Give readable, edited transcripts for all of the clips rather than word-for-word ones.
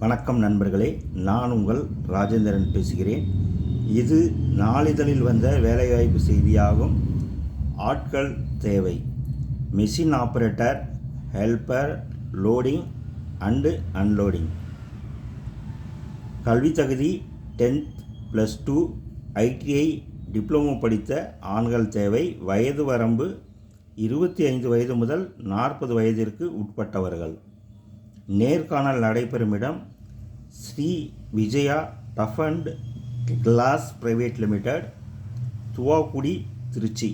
வணக்கம் நண்பர்களே, நான் உங்கள் ராஜேந்திரன் பேசுகிறேன். இது நாளிதழில் வந்த வேலைவாய்ப்பு செய்தியாகும். ஆட்கள் தேவை. Machine operator, helper, loading and unloading. கல்வி தகுதி 10th +2 ITI டிப்ளமோ படித்த ஆண்கள் தேவை. வயது வரம்பு 25 வயது முதல் 40 வயதிற்கு உட்பட்டவர்கள். நேர்காணல் நடைபெறும் இடம் Shri Vijaya tough and glass private limited, Thuvakudi, Tiruchi.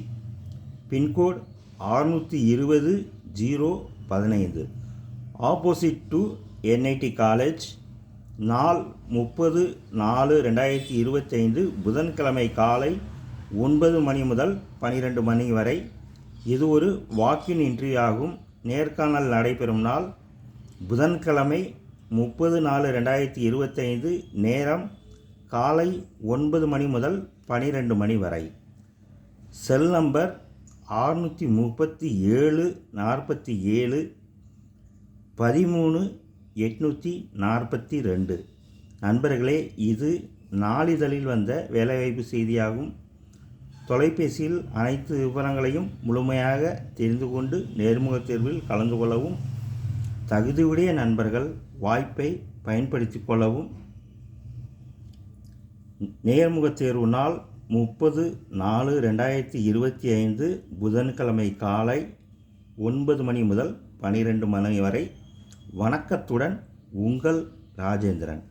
Pin code 620-015, opposite to NIT college. நாள் 30/4/2025 புதன்கிழமை காலை 9 மணி முதல் 12 மணி வரை. இது ஒரு வாக்கின் இன்டர்வியூ ஆகும். நேர்காணல் நடைபெறும் நாள் புதன்கிழமை 30/4/2025, நேரம் காலை 9 மணி முதல் 12 மணி வரை. Cell number 637-47-13-842. நண்பர்களே, இது நாளிதழில் வந்த வேலைவாய்ப்பு செய்தியாகும். தொலைபேசியில் அனைத்து விவரங்களையும் முழுமையாக தெரிந்து கொண்டு நேர்முகத் தேர்வில் கலந்து கொள்ளவும், தகுதியுடைய நண்பர்கள் வாய்ப்பை பயன்படுத்தி கொள்ளவும். நேர்முகத் தேர்வு நாள் 30/4/2025 புதன்கிழமை காலை 9 மணி முதல் 12 மணி வரை. வணக்கத்துடன் உங்கள் ராஜேந்திரன்.